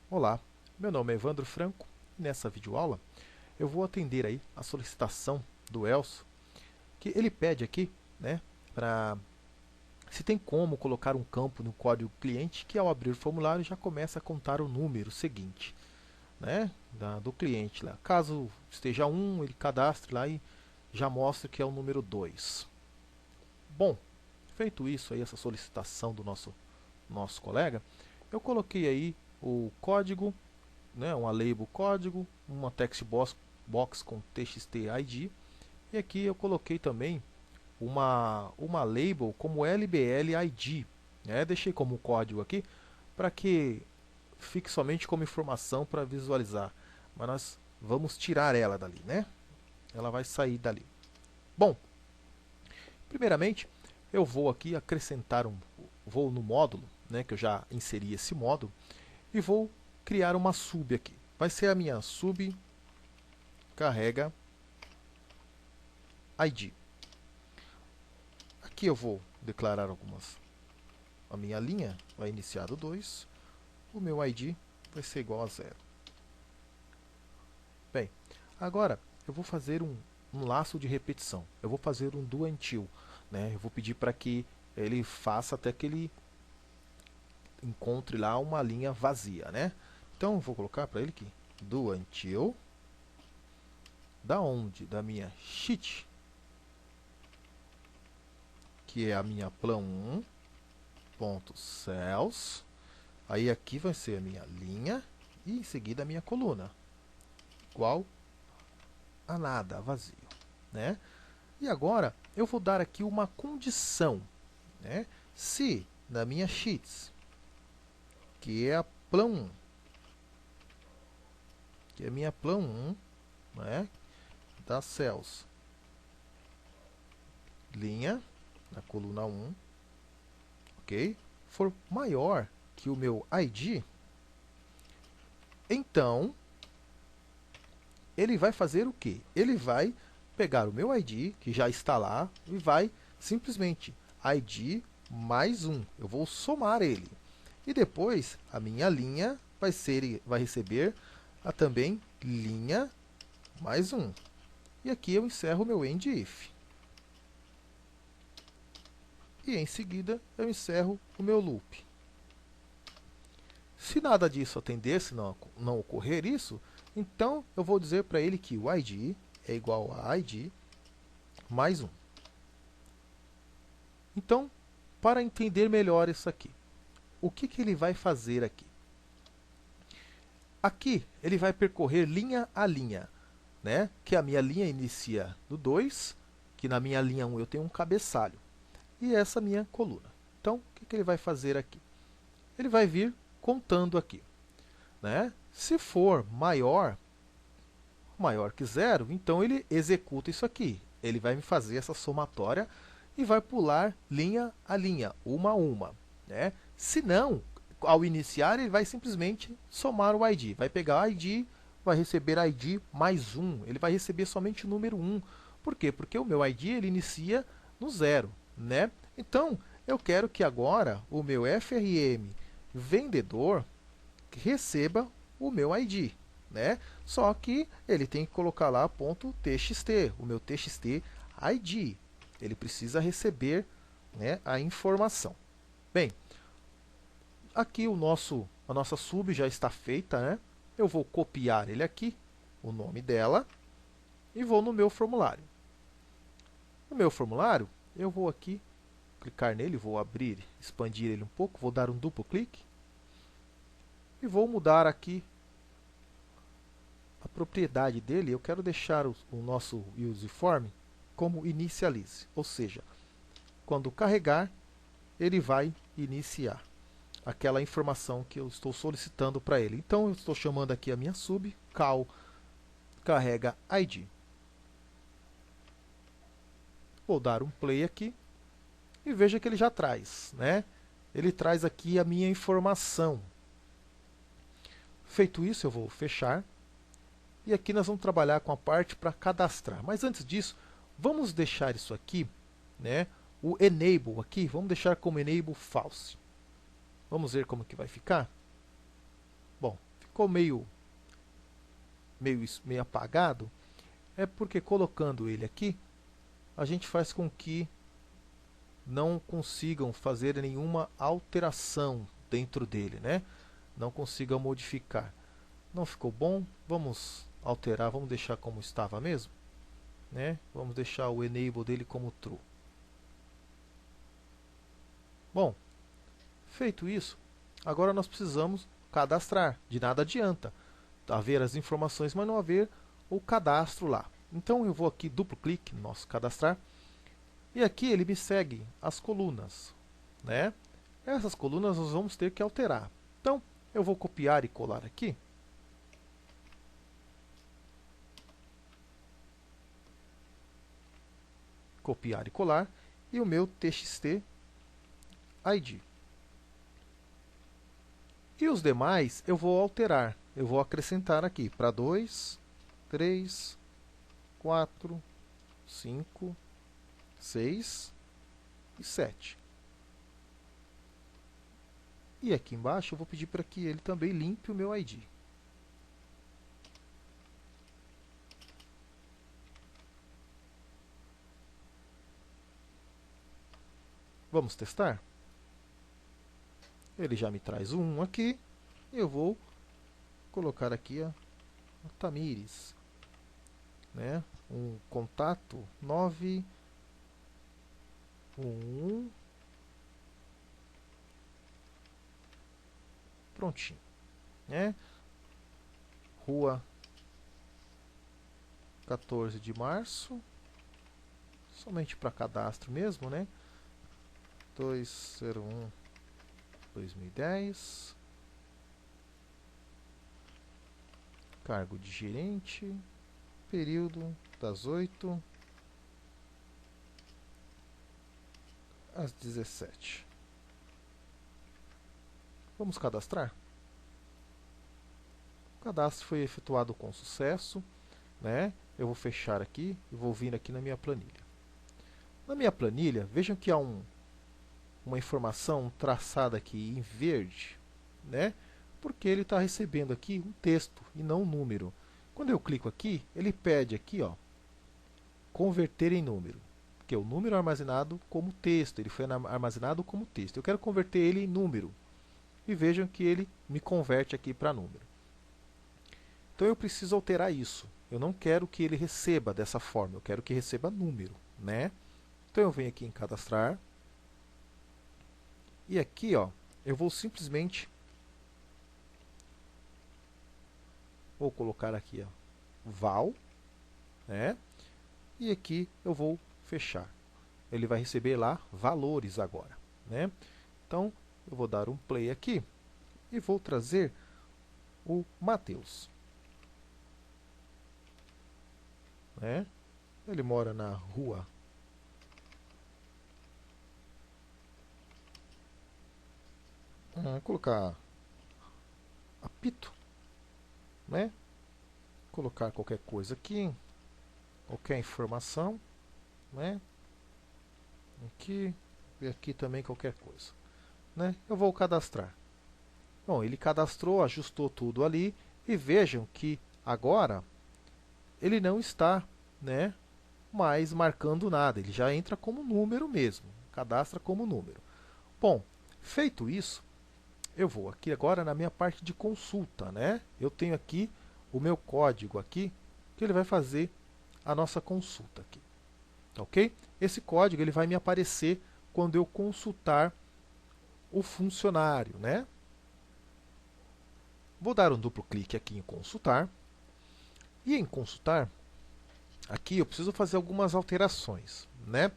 Olá, meu nome é Evandro Franco e nessa videoaula eu vou atender aí a solicitação do Elcio, que ele pede aqui, né, para se tem como colocar um campo no código cliente que ao abrir o formulário já começa a contar o número seguinte, né, do cliente lá. Caso esteja 1, ele cadastre lá e já mostra que é o número 2. Bom, feito isso aí, essa solicitação do nosso colega, eu coloquei aí o código, né, uma label código, uma text box com txt id, e aqui eu coloquei também uma label como lbl id, né, deixei como código aqui para que fique somente como informação para visualizar, mas nós vamos tirar ela dali, né? Ela vai sair dali. Bom, primeiramente eu vou aqui acrescentar vou no módulo, né, que eu já inseri esse módulo, e vou criar uma sub aqui. Vai ser a minha sub carrega ID. Aqui eu vou declarar a minha linha vai iniciar do 2, o meu ID vai ser igual a 0. Bem, agora eu vou fazer um laço de repetição. Eu vou fazer um do until, né? Eu vou pedir para que ele faça até que ele encontre lá uma linha vazia, né? Então eu vou colocar para ele aqui do until, da onde? Da minha sheet, que é a minha plan1.cells. Aí aqui vai ser a minha linha e em seguida a minha coluna, igual a nada, vazio, né? E agora eu vou dar aqui uma condição, né? Se na minha sheets, que é a plan1, que é a minha plan1, né, da cells, linha na coluna 1, ok? For maior que o meu ID, então ele vai fazer o que? Ele vai pegar o meu ID, que já está lá, e vai simplesmente ID mais 1. Eu vou somar ele. E depois a minha linha vai receber também linha mais 1. E aqui eu encerro o meu end if. E em seguida eu encerro o meu loop. Se nada disso atender, se não ocorrer isso, então eu vou dizer para ele que o ID é igual a ID mais 1. Então, para entender melhor isso aqui, o que ele vai fazer aqui? Aqui ele vai percorrer linha a linha, né? Que a minha linha inicia do 2, que na minha linha 1 eu tenho um cabeçalho, e essa minha coluna. Então, o que ele vai fazer aqui? Ele vai vir contando aqui, né? Se for maior que 0, então ele executa isso aqui. Ele vai me fazer essa somatória e vai pular linha a linha, uma a uma, né? Se não, ao iniciar, ele vai simplesmente somar o ID. Vai pegar o ID, vai receber ID mais 1. Ele vai receber somente o número 1. Por quê? Porque o meu ID ele inicia no 0, né? Então, eu quero que agora o meu FRM vendedor receba o meu ID, né? Só que ele tem que colocar lá .txt, o meu txt ID. Ele precisa receber, né, a informação. Bem, aqui a nossa sub já está feita, né? Eu vou copiar ele aqui, o nome dela, e vou no meu formulário. No meu formulário, eu vou aqui clicar nele, vou abrir, expandir ele um pouco, vou dar um duplo clique e vou mudar aqui a propriedade dele. Eu quero deixar o nosso useform como inicialize, ou seja, quando carregar, ele vai iniciar aquela informação que eu estou solicitando para ele. Então eu estou chamando aqui a minha sub, call carrega ID. Vou dar um play aqui e veja que ele já traz, né? Ele traz aqui a minha informação. Feito isso, eu vou fechar. E aqui nós vamos trabalhar com a parte para cadastrar. Mas antes disso, vamos deixar isso aqui, né? O enable aqui, vamos deixar como enable false. Vamos ver como que vai ficar? Bom, ficou meio apagado, é porque colocando ele aqui, a gente faz com que não consigam fazer nenhuma alteração dentro dele, né? Não consigam modificar. Não ficou bom? Vamos alterar, vamos deixar como estava mesmo, né? Vamos deixar o enable dele como true. Bom, feito isso, agora nós precisamos cadastrar. De nada adianta haver as informações, mas não haver o cadastro lá. Então eu vou aqui, duplo clique no nosso cadastrar, e aqui ele me segue as colunas, né? Essas colunas nós vamos ter que alterar. Então eu vou copiar e colar aqui. Copiar e colar, e o meu TXT ID. E os demais eu vou alterar. Eu vou acrescentar aqui para 2, 3, 4, 5, 6 e 7. E aqui embaixo eu vou pedir para que ele também limpe o meu ID. Vamos testar? Ele já me traz um aqui. Eu vou colocar aqui a Tamires, né? Um contato 911. Prontinho, né? Rua 14 de março, somente para cadastro mesmo, né? 201 2010. Cargo de gerente, período das 8 às 17. Vamos cadastrar? O cadastro foi efetuado com sucesso, né? Eu vou fechar aqui e vou vir aqui na minha planilha. Na minha planilha, vejam que há uma informação traçada aqui em verde, né? Porque ele está recebendo aqui um texto e não um número. Quando eu clico aqui, ele pede aqui, ó, converter em número, porque o número é armazenado como texto, ele foi armazenado como texto. Eu quero converter ele em número. E vejam que ele me converte aqui para número. Então eu preciso alterar isso. Eu não quero que ele receba dessa forma, eu quero que receba número, né? Então eu venho aqui em cadastrar. E aqui, ó, eu vou simplesmente vou colocar aqui, ó, val, né? E aqui eu vou fechar. Ele vai receber lá valores agora, né? Então eu vou dar um play aqui e vou trazer o Matheus, né? Ele mora na rua colocar apito, né? Colocar qualquer coisa aqui, qualquer informação, né? Aqui e aqui também qualquer coisa, né? Eu vou cadastrar. Bom, ele cadastrou, ajustou tudo ali e vejam que agora ele não está, né, mais marcando nada, ele já entra como número mesmo, cadastra como número. Bom, feito isso, eu vou aqui agora na minha parte de consulta, né? Eu tenho aqui o meu código aqui, que ele vai fazer a nossa consulta aqui, ok? Esse código ele vai me aparecer quando eu consultar o funcionário, né? Vou dar um duplo clique aqui em consultar. E em consultar, aqui eu preciso fazer algumas alterações, né?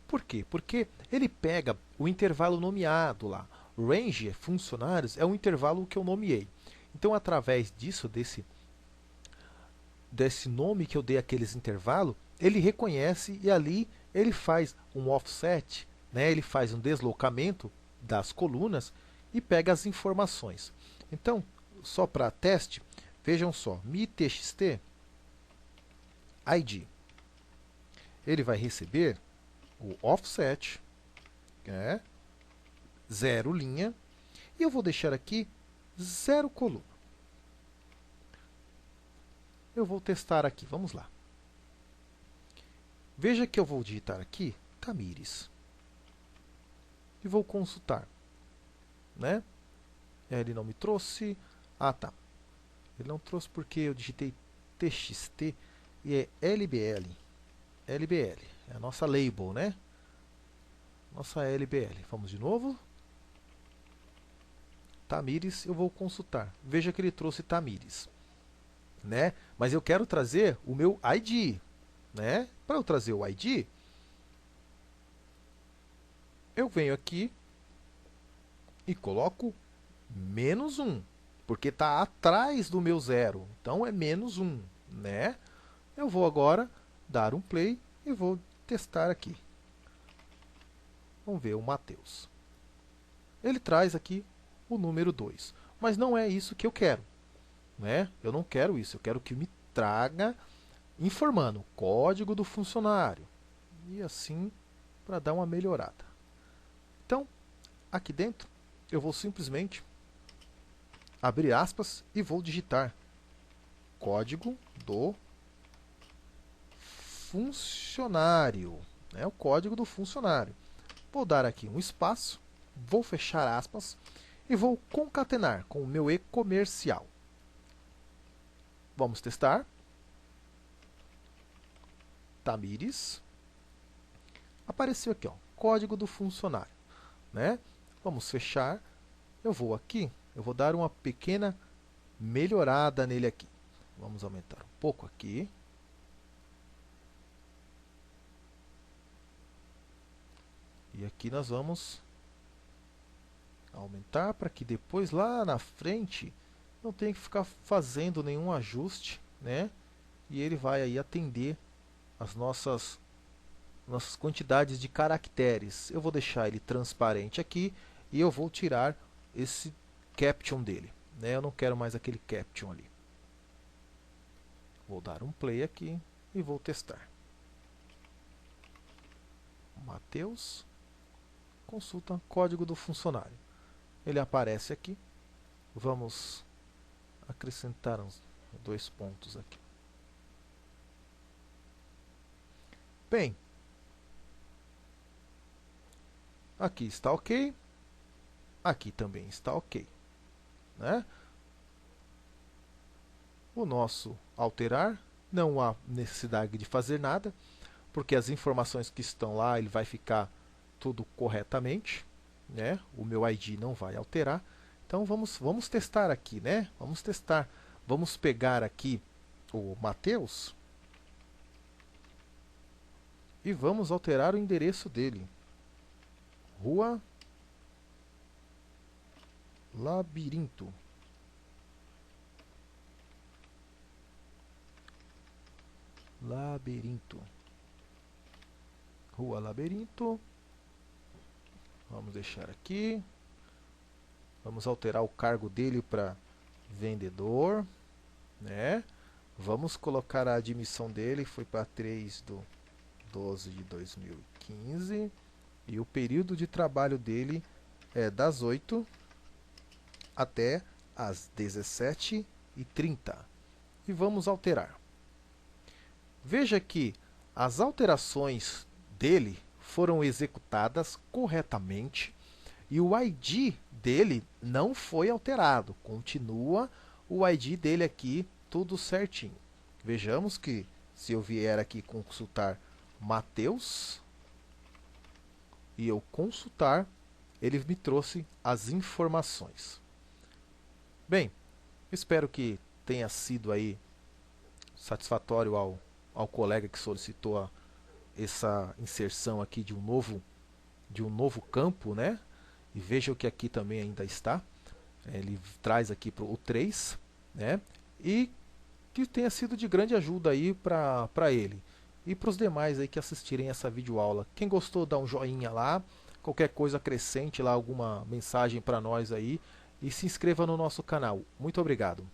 Por quê? Porque ele pega o intervalo nomeado lá. Range funcionários é um intervalo que eu nomeei. Então, através disso, desse nome que eu dei àqueles intervalos, ele reconhece e ali ele faz um offset, né? Ele faz um deslocamento das colunas e pega as informações. Então, só para teste, vejam só, mi.txt ID. Ele vai receber o offset, né? 0 linha, e eu vou deixar aqui 0 coluna. eu vou testar aqui. Vamos lá. Veja que eu vou digitar aqui Tamires e vou consultar, né? Ele não me trouxe. Ah, tá. Ele não trouxe porque eu digitei TXT e é LBL. LBL é a nossa label, né? Nossa LBL. Vamos de novo. Tamires, eu vou consultar. Veja que ele trouxe Tamires, né? Mas eu quero trazer o meu ID, né? Para eu trazer o ID, eu venho aqui e coloco -1, porque está atrás do meu 0, então é -1, né? Eu vou agora dar um play e vou testar aqui. Vamos ver o Matheus. Ele traz aqui o número 2, mas não é isso que eu quero, né? Eu não quero isso, eu quero que me traga informando o código do funcionário e assim para dar uma melhorada. Então, aqui dentro eu vou simplesmente abrir aspas e vou digitar código do funcionário, né? O código do funcionário. Vou dar aqui um espaço, vou fechar aspas e vou concatenar com o meu e-comercial. Vamos testar. Tamires. Apareceu aqui, ó, código do funcionário, né? Vamos fechar. Eu vou aqui, eu vou dar uma pequena melhorada nele aqui. Vamos aumentar um pouco aqui. E aqui nós vamos aumentar para que depois lá na frente não tenha que ficar fazendo nenhum ajuste, né? E ele vai aí atender as nossas quantidades de caracteres. Eu vou deixar ele transparente aqui e eu vou tirar esse caption dele, né? Eu não quero mais aquele caption ali. Vou dar um play aqui e vou testar. Matheus, consulta código do funcionário. Ele aparece aqui. Vamos acrescentar uns 2 pontos aqui. Bem, aqui está ok. Aqui também está ok, né? O nosso alterar, não há necessidade de fazer nada, porque as informações que estão lá, ele vai ficar tudo corretamente, né? O meu ID não vai alterar. Então vamos testar aqui, né? Vamos testar. Vamos pegar aqui o Matheus e vamos alterar o endereço dele. Rua Labirinto. Labirinto. Rua Labirinto. Vamos deixar aqui. Vamos alterar o cargo dele para vendedor, né? Vamos colocar a admissão dele, foi para 3/12/2015. E o período de trabalho dele é das 8 até as 17h30. E vamos alterar. Veja que as alterações dele foram executadas corretamente e o ID dele não foi alterado. Continua o ID dele aqui tudo certinho. Vejamos que se eu vier aqui consultar Matheus e eu consultar, ele me trouxe as informações. Bem, espero que tenha sido aí satisfatório ao colega que solicitou essa inserção aqui de um novo campo, né? E vejam que aqui também ainda está. Ele traz aqui para o 3, né? E que tenha sido de grande ajuda aí para ele. E para os demais aí que assistirem essa videoaula. Quem gostou, dá um joinha lá. Qualquer coisa acrescente lá alguma mensagem para nós aí. E se inscreva no nosso canal. Muito obrigado.